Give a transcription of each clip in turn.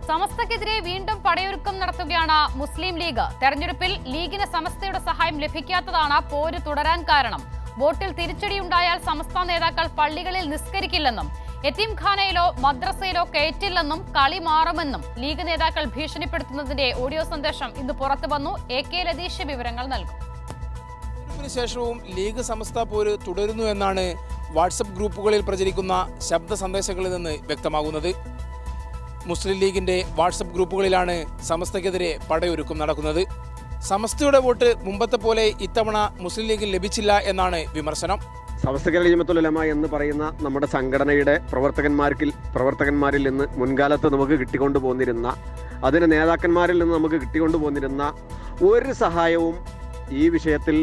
സമസ്തക്കെതിരെ വീണ്ടും പടയൊരുക്കം നടത്തുകയാണ് മുസ്ലിം ലീഗ്. തെരഞ്ഞെടുപ്പിൽ ലീഗിന് സമസ്തയുടെ സഹായം ലഭിക്കാത്തതാണ് പോര് തുടരാൻ കാരണം. വോട്ടിൽ തിരിച്ചടിയുണ്ടായാൽ സമസ്ത നേതാക്കൾ പള്ളികളിൽ നിസ്കരിക്കില്ലെന്നും യതീംഖാനയിലോ മദ്രസയിലോ കയറ്റില്ലെന്നും കളി മാറുമെന്നും ലീഗ് നേതാക്കൾ ഭീഷണിപ്പെടുത്തുന്നതിന്റെ ഓഡിയോ സന്ദേശം ഇന്ന് പുറത്തു വന്നു. AK ലതീഷ് വിവരങ്ങൾ നൽകും. ശേഷവും ലീഗ് സമസ്ത പോര് തുടരുന്നു എന്നാണ് വാട്സപ്പ് ഗ്രൂപ്പുകളിൽ പ്രചരിക്കുന്ന ശബ്ദ സന്ദേശങ്ങളിൽ നിന്ന് വ്യക്തമാകുന്നത്. മുസ്ലിം ലീഗിന്റെ വാട്സപ്പ് ഗ്രൂപ്പുകളിലാണ് സമസ്തക്കെതിരെ പടയൊരുക്കം നടക്കുന്നത്. സമസ്തയുടെ വോട്ട് മുമ്പത്തെ പോലെ ഇത്തവണ മുസ്ലിം ലീഗിന് ലഭിച്ചില്ല എന്നാണ് വിമർശനം. സമസ്ത കേരള ജമിഅത്തുൽ ഉലമ എന്ന് പറയുന്ന നമ്മുടെ സംഘടനയുടെ പ്രവർത്തകന്മാരിൽ നിന്ന് മുൻകാലത്ത് നമുക്ക് കിട്ടിക്കൊണ്ടു പോന്നിരുന്ന, അതിന് നേതാക്കന്മാരിൽ നിന്ന് നമുക്ക് കിട്ടിക്കൊണ്ടു പോന്നിരുന്ന ഒരു സഹായവും ഈ വിഷയത്തിൽ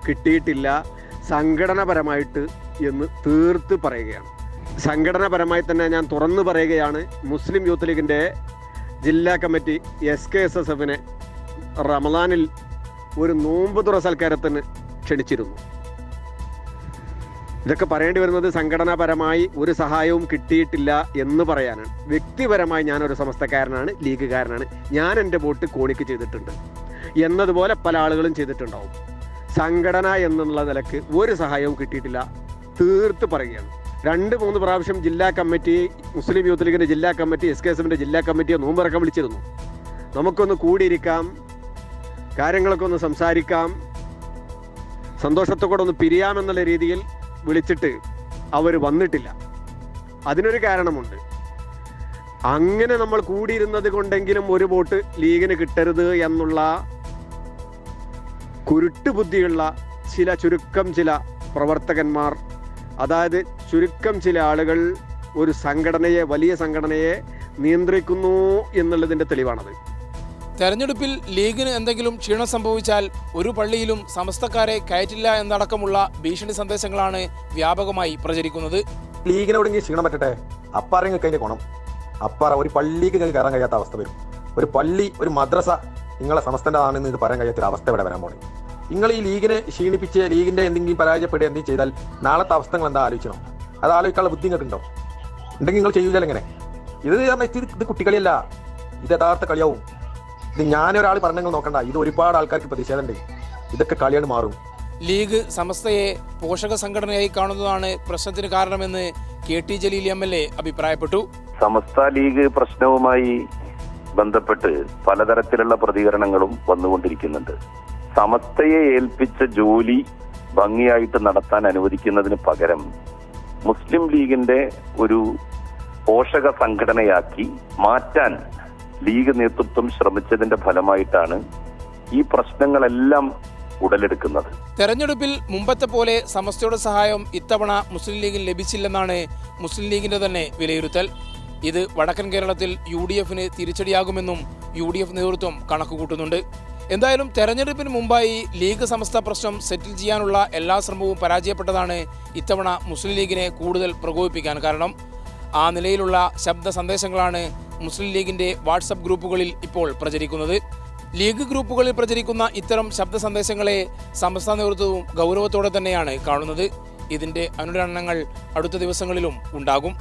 കിട്ടിയിട്ടില്ല സംഘടനാപരമായിട്ട് എന്ന് തീർത്ത് പറയുകയാണ്. സംഘടനാപരമായി തന്നെ ഞാൻ തുറന്നു പറയുകയാണ്. മുസ്ലിം യൂത്ത് ലീഗിൻ്റെ ജില്ലാ കമ്മിറ്റി SKSSF റമദാനിൽ ഒരു നോമ്പ് തുറ സൽക്കാരത്തിന് ക്ഷണിച്ചിരുന്നു. ഇതൊക്കെ പറയേണ്ടി വരുന്നത് സംഘടനാപരമായി ഒരു സഹായവും കിട്ടിയിട്ടില്ല എന്ന് പറയാനാണ്. വ്യക്തിപരമായി ഞാനൊരു സമസ്തക്കാരനാണ്, ലീഗുകാരനാണ്. ഞാൻ എൻ്റെ വോട്ട് കോണിക്ക് ചെയ്തിട്ടുണ്ട് എന്നതുപോലെ പല ആളുകളും ചെയ്തിട്ടുണ്ടാവും. സംഘടന എന്നുള്ള നിലക്ക് ഒരു സഹായവും കിട്ടിയിട്ടില്ല, തീർത്ത് പറയുകയാണ്. 2-3 പ്രാവശ്യം ജില്ലാ കമ്മിറ്റി, മുസ്ലിം യൂത്ത് ലീഗിൻ്റെ ജില്ലാ കമ്മിറ്റി, SKSFന്റെ ജില്ലാ കമ്മിറ്റിയെ നോമ്പിറക്കം വിളിച്ചിരുന്നു. നമുക്കൊന്ന് കൂടിയിരിക്കാം, കാര്യങ്ങളൊക്കെ ഒന്ന് സംസാരിക്കാം, സന്തോഷത്തോടെ ഒന്ന് പിരിയാമെന്നുള്ള രീതിയിൽ വിളിച്ചിട്ട് അവർ വന്നിട്ടില്ല. അതിനൊരു കാരണമുണ്ട്. അങ്ങനെ നമ്മൾ കൂടിയിരുന്നത് കൊണ്ടെങ്കിലും ഒരു വോട്ട് ലീഗിന് കിട്ടരുത് എന്നുള്ള കുരുട്ടുബുദ്ധിയുള്ള ചുരുക്കം ചില പ്രവർത്തകന്മാർ, അതായത് ചുരുക്കം ചില ആളുകൾ ഒരു സംഘടനയെ, വലിയ സംഘടനയെ നിയന്ത്രിക്കുന്നു എന്നുള്ളതിൻ്റെ തെളിവാണത്. തെരഞ്ഞെടുപ്പിൽ ലീഗിന് എന്തെങ്കിലും ക്ഷീണം സംഭവിച്ചാൽ ഒരു പള്ളിയിലും സമസ്തക്കാരെ കയറ്റില്ല എന്നടക്കമുള്ള ഭീഷണി സന്ദേശങ്ങളാണ് വ്യാപകമായി പ്രചരിക്കുന്നത്. ലീഗിനോട് ക്ഷീണം പറ്റട്ടെ, അപ്പാരെങ്കിൽ കഴിഞ്ഞ ഗുണം അപ്പാറ ഒരു പള്ളിക്ക് കയറാൻ കഴിയാത്ത അവസ്ഥ വരും. ഒരു പള്ളി, ഒരു മദ്രസ നിങ്ങളെ സമസ്തൻ്റെ ആണെന്ന് ഇത് പറയാൻ കഴിയാത്തൊരു അവസ്ഥ ഇവിടെ വരാൻ പോണേ. നിങ്ങൾ ഈ ലീഗിനെ ക്ഷീണിപ്പിച്ച് ലീഗിന്റെ എന്തെങ്കിലും പരാജയപ്പെടുക എന്തെങ്കിലും ചെയ്താൽ നാളത്തെ അവസ്ഥകൾ എന്താ ആലോചിക്കണം? അത് ആലോചിക്കാനുള്ള ബുദ്ധി നിങ്ങൾക്ക് ഉണ്ടോ? ഉണ്ടെങ്കിൽ നിങ്ങൾ ചെയ്യൂല. എങ്ങനെ ഇത് കുട്ടികളിയല്ല, ഇത് യഥാർത്ഥ കളിയാവും. ഇത് ഞാനൊരാൾ പറഞ്ഞെങ്കിൽ നോക്കണ്ട, ഇത് ഒരുപാട് ആൾക്കാർക്ക് പ്രതിഷേധമുണ്ട്. ഇതൊക്കെ കളിയാണ് മാറും. ലീഗ് സമസ്തയെ പോഷക സംഘടനയായി കാണുന്നതാണ് പ്രശ്നത്തിന് കാരണമെന്ന് KT ജലീൽ MLA അഭിപ്രായപ്പെട്ടു. സമസ്ത ലീഗ് പ്രശ്നവുമായി ബന്ധപ്പെട്ട് പലതരത്തിലുള്ള പ്രതികരണങ്ങളും വന്നുകൊണ്ടിരിക്കുന്നുണ്ട്. സമസ്തയെ ഏൽപ്പിച്ച ജോലി ഭംഗിയായിട്ട് നടത്താൻ അനുവദിക്കുന്നതിന് പകരം മുസ്ലിം ലീഗിന്റെ ഒരു പോഷക സംഘടനയാക്കി മാറ്റാൻ ലീഗ് നേതൃത്വം ശ്രമിച്ചതിന്റെ ഫലമായിട്ടാണ് ഈ പ്രശ്നങ്ങളെല്ലാം ഉടലെടുക്കുന്നത്. തെരഞ്ഞെടുപ്പിൽ മുമ്പത്തെ പോലെ സമസ്തയുടെ സഹായം ഇത്തവണ മുസ്ലിം ലീഗിന് ലഭിച്ചില്ലെന്നാണ് മുസ്ലിം ലീഗിന്റെ തന്നെ വിലയിരുത്തൽ. ഇത് വടക്കൻ കേരളത്തിൽ UDFന് തിരിച്ചടിയാകുമെന്നും UDF നേതൃത്വം കണക്കുകൂട്ടുന്നുണ്ട്. എന്തായാലും തെരഞ്ഞെടുപ്പിന് മുമ്പായി ലീഗ് സമസ്ത പ്രശ്നം സെറ്റിൽ ചെയ്യാനുള്ള എല്ലാ ശ്രമവും പരാജയപ്പെട്ടതാണ് ഇത്തവണ മുസ്ലിം ലീഗിനെ കൂടുതൽ പ്രകോപിപ്പിക്കാൻ കാരണം. ആ നിലയിലുള്ള ശബ്ദ സന്ദേശങ്ങളാണ് മുസ്ലിം ലീഗിന്റെ വാട്സപ്പ് ഗ്രൂപ്പുകളിൽ ഇപ്പോൾ പ്രചരിക്കുന്നത്. ലീഗ് ഗ്രൂപ്പുകളിൽ പ്രചരിക്കുന്ന ഇത്തരം ശബ്ദ സന്ദേശങ്ങളെ സമസ്ത നേതൃത്വവും ഗൗരവത്തോടെ തന്നെയാണ് കാണുന്നത്. ഇതിന്റെ അനുരണനങ്ങൾ അടുത്ത ദിവസങ്ങളിലും ഉണ്ടാകും.